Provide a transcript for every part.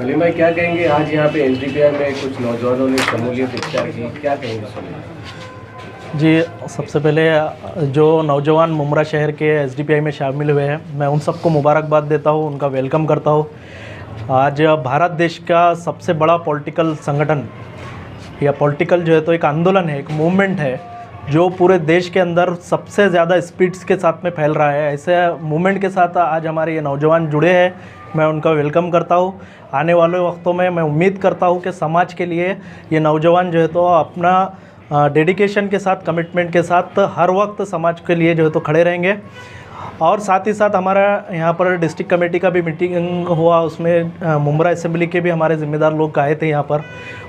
सलीम भाई क्या कहेंगे, आज यहाँ पे एसडीपीआई में कुछ नौजवानों ने शमूलियत इख्तियार की, क्या कहेंगे सलीम? जी, सबसे पहले जो नौजवान मुमरा शहर के एसडीपीआई में शामिल हुए हैं, मैं उन सबको मुबारकबाद देता हूँ, उनका वेलकम करता हूँ। आज भारत देश का सबसे बड़ा पॉलिटिकल संगठन या पॉलिटिकल जो है तो एक आंदोलन है, एक मूवमेंट है जो पूरे देश के अंदर सबसे ज़्यादा स्पीड्स के साथ में फैल रहा है। ऐसे मूवमेंट के साथ आज हमारे ये नौजवान जुड़े हैं, मैं उनका वेलकम करता हूँ। आने वाले वक्तों में मैं उम्मीद करता हूँ कि समाज के लिए ये नौजवान जो है तो अपना डेडिकेशन के साथ, कमिटमेंट के साथ हर वक्त समाज के लिए जो है तो खड़े रहेंगे। और साथ ही साथ हमारा यहाँ पर डिस्ट्रिक्ट कमेटी का भी मीटिंग हुआ, उसमें मुमरा असेंबली के भी हमारे ज़िम्मेदार लोग आए थे यहाँ पर,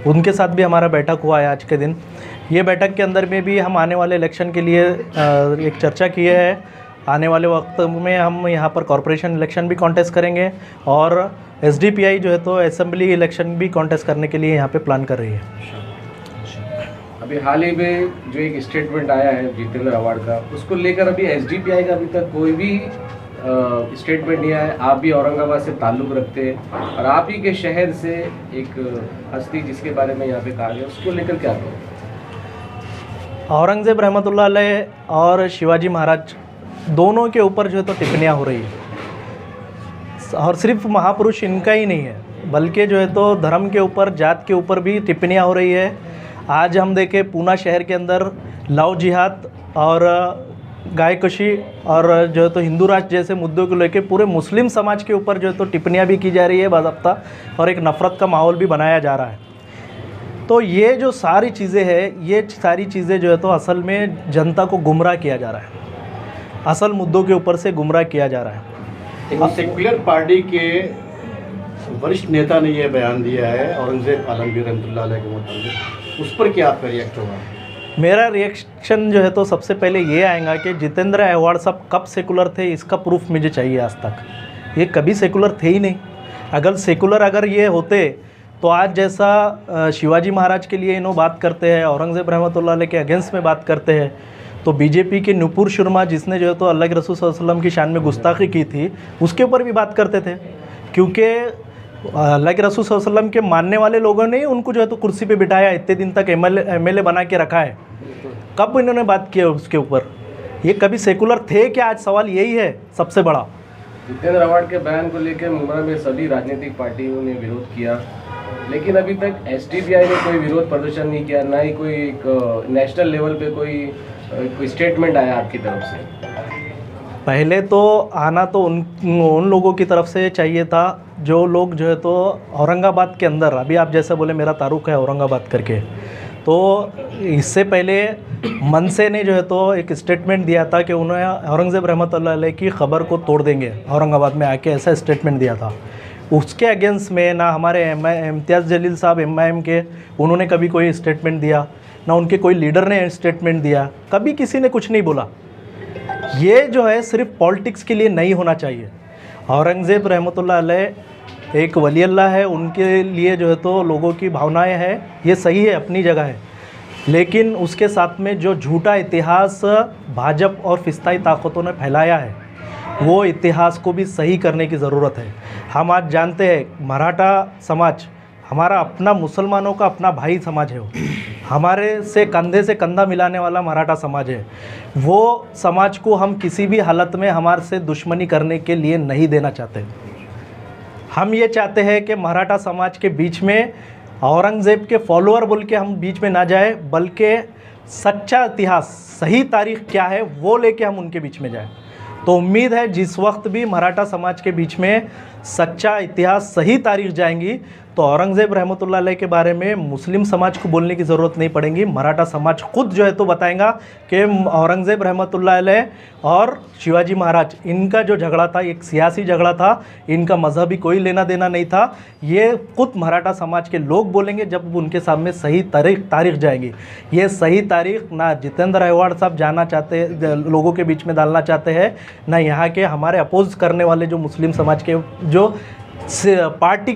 उनके साथ भी हमारा बैठक हुआ है आज के दिन। ये बैठक के अंदर में भी हम आने वाले इलेक्शन के लिए एक चर्चा किए हैं। आने वाले वक्त में हम यहाँ पर कॉरपोरेशन इलेक्शन भी कॉन्टेस्ट करेंगे और एसडीपीआई जो है तो असेंबली इलेक्शन भी कॉन्टेस्ट करने के लिए यहाँ पे प्लान कर रही है। अभी हाल ही में जो एक स्टेटमेंट आया है जितेंद्र अवार्ड का, उसको लेकर अभी एसडीपीआई का अभी तक कोई भी स्टेटमेंट नहीं आया। आप भी औरंगाबाद से ताल्लुक़ रखते हैं और आप ही के शहर से एक हस्ती जिसके बारे में यहाँ पे कहा गया, उसको लेकर क्या कहें? औरंगज़ेब रहमतुल्लाह अलैह और शिवाजी महाराज दोनों के ऊपर जो है तो टिप्पणियाँ हो रही है, और सिर्फ महापुरुष इनका ही नहीं है बल्कि जो है तो धर्म के ऊपर, जात के ऊपर भी टिप्पणियाँ हो रही है। आज हम देखें पूना शहर के अंदर लव जिहाद और गायकशी और जो है तो हिंदू राष्ट्र जैसे मुद्दों को लेकर पूरे मुस्लिम समाज के ऊपर जो है तो टिप्पणियाँ भी की जा रही है बाज़ाब्ता, और एक नफ़रत का माहौल भी बनाया जा रहा है। तो ये जो सारी चीज़ें हैं, ये सारी चीज़ें जो है तो असल में जनता को गुमराह किया जा रहा है, असल मुद्दों के ऊपर से गुमराह किया जा रहा है। एक सेक्युलर पार्टी के वरिष्ठ नेता ने यह बयान दिया है औरंगज़ेब आलमगीर रहमतुल्लाह अलैह के मुताबिक, उस पर क्या आपका रिएक्ट होगा? मेरा रिएक्शन जो है तो सबसे पहले ये आएगा कि जितेंद्र अवार्ड साहब कब सेकुलर थे, इसका प्रूफ मुझे चाहिए। आज तक ये कभी सेकुलर थे ही नहीं। अगर सेकुलर अगर ये होते तो आज जैसा शिवाजी महाराज के लिए इन्हों बात करते हैं, औरंगज़ेब रहमतुल्लाह अलैह के अगेंस्ट में बात करते हैं, तो बीजेपी के नुपुर शर्मा जिसने जो है तो अल्लाह के रसूल सल्लल्लाहु अलैहि वसल्लम की शान में गुस्ताखी की थी, उसके ऊपर भी बात करते थे, क्योंकि अल्लाह के रसूल सल्लल्लाहु अलैहि वसल्लम के मानने वाले लोगों ने उनको जो है तो कुर्सी पे बिठाया, इतने दिन तक एमएलए बना के रखा है। कब इन्होंने बात की उसके ऊपर? ये कभी सेकुलर थे क्या? आज सवाल यही है सबसे बड़ा। जितेंद्र अवार्ड के बयान को लेकर मुमरा में सभी राजनीतिक पार्टियों ने विरोध किया, लेकिन अभी तक एसडीपीआई ने कोई विरोध प्रदर्शन नहीं किया, ना ही कोई एक नेशनल लेवल पे कोई स्टेटमेंट आया आपकी तरफ से। पहले तो आना तो उन लोगों की तरफ से चाहिए था जो लोग जो है तो औरंगाबाद के अंदर, अभी आप जैसे बोले मेरा तारुक है औरंगाबाद करके, तो इससे पहले मनसे ने जो है तो एक स्टेटमेंट दिया था कि उन्होंने औरंगज़ेब रहमतुल्लाह अलैह की ख़बर को तोड़ देंगे औरंगाबाद में आके, ऐसा स्टेटमेंट दिया था। उसके अगेंस्ट में ना हमारे इम्तियाज़ जलील साहब एमआईएम के, उन्होंने कभी कोई स्टेटमेंट दिया, ना उनके कोई लीडर ने स्टेटमेंट दिया, कभी किसी ने कुछ नहीं बोला। ये जो है सिर्फ पॉलिटिक्स के लिए नहीं होना चाहिए। औरंगज़ेब रहमतुल्लाह अलैह एक वली अल्लाह है, उनके लिए जो है तो लोगों की भावनाएं हैं, ये सही है, अपनी जगह है, लेकिन उसके साथ में जो झूठा इतिहास भाजपा और फिस्ताई ताकतों ने फैलाया है, वो इतिहास को भी सही करने की ज़रूरत है। हम आज जानते हैं मराठा समाज हमारा अपना, मुसलमानों का अपना भाई समाज है, वो हमारे से कंधा मिलाने वाला मराठा समाज है। वो समाज को हम किसी भी हालत में हमारे से दुश्मनी करने के लिए नहीं देना चाहते। हम ये चाहते हैं कि मराठा समाज के बीच में औरंगज़ेब के फॉलोअर बोल के हम बीच में ना जाए, बल्कि सच्चा इतिहास, सही तारीख़ क्या है वो लेके हम उनके बीच में जाएं। तो उम्मीद है जिस वक्त भी मराठा समाज के बीच में सच्चा इतिहास, सही तारीख़ जाएंगी, तो औरंगज़ेब रहमतुल्लाह अलैह के बारे में मुस्लिम समाज को बोलने की ज़रूरत नहीं पड़ेगी। मराठा समाज खुद जो है तो बताएगा कि औरंगज़ेब रहमतुल्लाह अलैह और शिवाजी महाराज, इनका जो झगड़ा था एक सियासी झगड़ा था, इनका मजहबी कोई लेना देना नहीं था। ये खुद मराठा समाज के लोग बोलेंगे जब उनके सामने सही तारीख़ जाएगी। ये सही तारीख़ ना जितेंद्र अवार्ड साहब जाना चाहते, लोगों के बीच में डालना चाहते हैं, ना यहाँ के हमारे अपोज करने वाले जो मुस्लिम समाज के जो पार्टी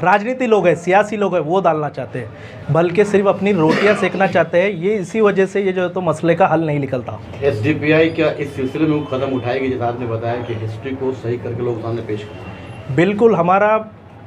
राजनीति लोग हैं, सियासी लोग हैं, वो डालना चाहते हैं, बल्कि सिर्फ अपनी रोटियां सेकना चाहते हैं। ये इसी वजह से ये जो है तो मसले का हल नहीं निकलता। एसडीपीआई क्या इस सिलसिले में कदम उठाएगी, जैसा आपने बताया कि हिस्ट्री को सही करके लोग सामने पेश करें? बिल्कुल, हमारा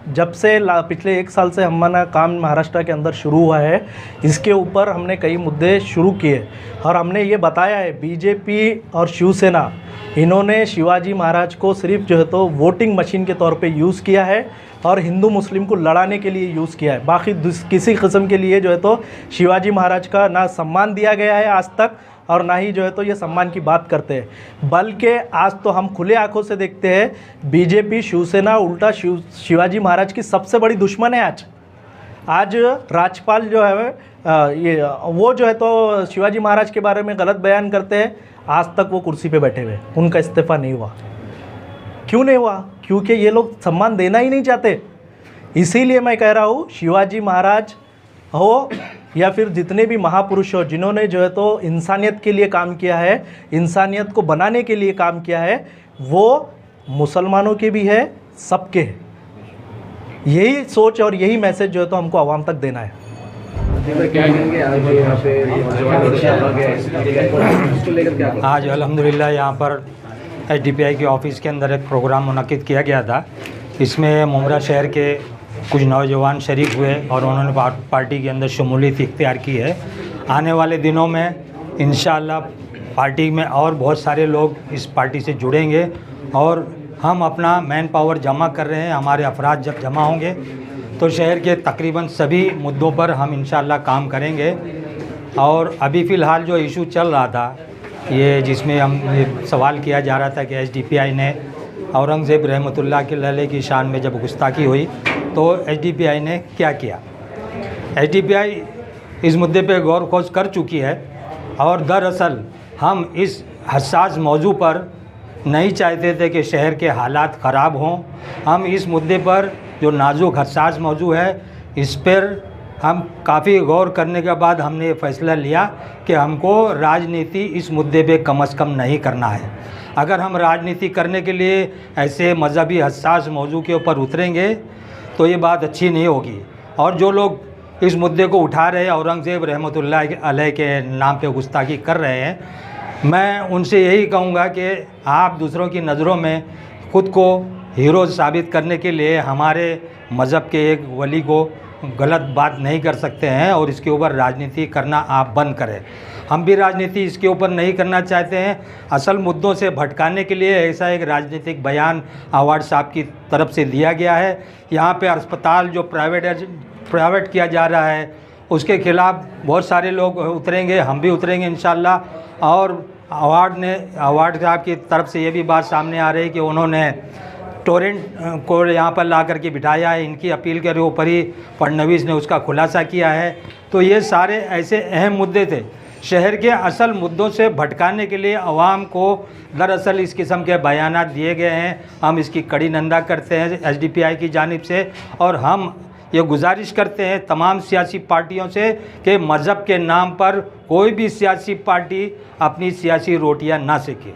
जब से पिछले 1 साल से हमारा काम महाराष्ट्र के अंदर शुरू हुआ है, इसके ऊपर हमने कई मुद्दे शुरू किए और हमने ये बताया है बीजेपी और शिवसेना इन्होंने शिवाजी महाराज को सिर्फ जो है तो वोटिंग मशीन के तौर पे यूज़ किया है और हिंदू मुस्लिम को लड़ाने के लिए यूज़ किया है। बाकी किसी किस्म के लिए जो है तो शिवाजी महाराज का ना सम्मान दिया गया है आज तक और ना ही जो है तो ये सम्मान की बात करते हैं। बल्कि आज तो हम खुले आंखों से देखते हैं बीजेपी शिवसेना उल्टा शिवाजी महाराज की सबसे बड़ी दुश्मन है। आज राज्यपाल जो है वो जो है तो शिवाजी महाराज के बारे में गलत बयान करते हैं। आज तक वो कुर्सी पे बैठे हुए, उनका इस्तीफ़ा नहीं हुआ। क्यों नहीं हुआ? क्योंकि ये लोग सम्मान देना ही नहीं चाहते। इसीलिए मैं कह रहा हूँ शिवाजी महाराज हो या फिर जितने भी महापुरुष हो जिन्होंने जो है तो इंसानियत के लिए काम किया है, इंसानियत को बनाने के लिए काम किया है, वो मुसलमानों के भी है, सबके है। यही सोच और यही मैसेज जो है तो हमको आवाम तक देना है। क्या कहेंगे आज यहाँ पे नौजवान वर्षा आ गया है, इसको लेकर क्या कहेंगे? आज अल्हम्दुलिल्लाह यहाँ पर एसडीपीआई के ऑफ़िस के अंदर एक प्रोग्राम मुनक्किद किया गया था। इसमें मुमरा शहर के कुछ नौजवान शरीक हुए और उन्होंने पार्टी के अंदर शमूलियत इख्तियार की है। आने वाले दिनों में इंशाअल्लाह पार्टी में और बहुत सारे लोग इस पार्टी से जुड़ेंगे और हम अपना मैन पावर जमा कर रहे हैं। हमारे अफराद जब जमा होंगे तो शहर के तकरीबन सभी मुद्दों पर हम इंशाअल्लाह काम करेंगे। और अभी फ़िलहाल जो इशू चल रहा था ये जिसमें हम ये सवाल किया जा रहा था कि एसडीपीआई ने औरंगज़ेब रहमतुल्लाह के लले की शान में जब गुस्ताखी हुई तो एसडीपीआई ने क्या किया। एसडीपीआई इस मुद्दे पे गौर खोज कर चुकी है और दरअसल हम इस हसास मौजू पर नहीं चाहते थे कि शहर के हालात ख़राब हों। हम इस मुद्दे पर जो नाजुक हसास मौजू है इस पर हम काफ़ी गौर करने के बाद हमने ये फ़ैसला लिया कि हमको राजनीति इस मुद्दे पे कम से कम नहीं करना है। अगर हम राजनीति करने के लिए ऐसे मजहबी हसास मौजू के ऊपर उतरेंगे तो ये बात अच्छी नहीं होगी। और जो लोग इस मुद्दे को उठा रहे हैं, औरंगज़ेब रहमतुल्लाह अलैह के नाम पे गुस्ताखी कर रहे हैं, मैं उनसे यही कहूँगा कि आप दूसरों की नज़रों में ख़ुद को हीरो साबित करने के लिए हमारे मज़हब के एक वली को गलत बात नहीं कर सकते हैं और इसके ऊपर राजनीति करना आप बंद करें। हम भी राजनीति इसके ऊपर नहीं करना चाहते हैं। असल मुद्दों से भटकाने के लिए ऐसा एक राजनीतिक बयान अवार्ड साहब की तरफ से दिया गया है। यहाँ पे अस्पताल जो प्राइवेट किया जा रहा है उसके ख़िलाफ़ बहुत सारे लोग उतरेंगे, हम भी उतरेंगे इंशाअल्लाह। और अवार्ड साहब की तरफ से ये भी बात सामने आ रही है कि उन्होंने टोरेंट को यहाँ पर ला करके बिठाया है। इनकी अपील के ऊपर ही फडणवीस ने उसका खुलासा किया है। तो ये सारे ऐसे अहम मुद्दे थे। शहर के असल मुद्दों से भटकाने के लिए अवाम को दरअसल इस किस्म के बयानात दिए गए हैं। हम इसकी कड़ी निंदा करते हैं एसडीपीआई की जानिब से और हम ये गुजारिश करते हैं तमाम सियासी पार्टियों से कि मज़हब के नाम पर कोई भी सियासी पार्टी अपनी सियासी रोटियां ना सेके।